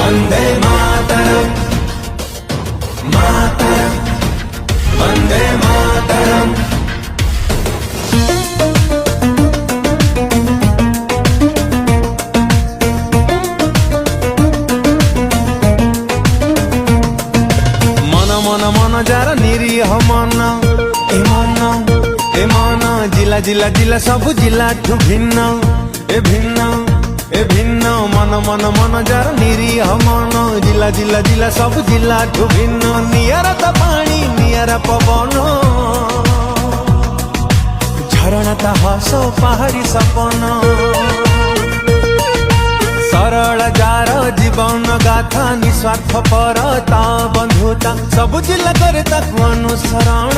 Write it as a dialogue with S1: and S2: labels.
S1: वन्दे मातरम् मातरम् वन्दे मातरम्। मन मन मन जार निरीह मन ए मन ए मन जिला जिला जिला सब जिला ठु भिन्न ए भिन्न ए भिन्न मन मन मन जार निरीह मन जिला जिला जिला सब जिला ठु भिन्न नियर त पानी नियर पवन झरणा ता हस पहाड़ी सपन सरल जार जीवन गाथा निस्वार्थ परता बंधुता सब जिला करे ताकू अनुसरण।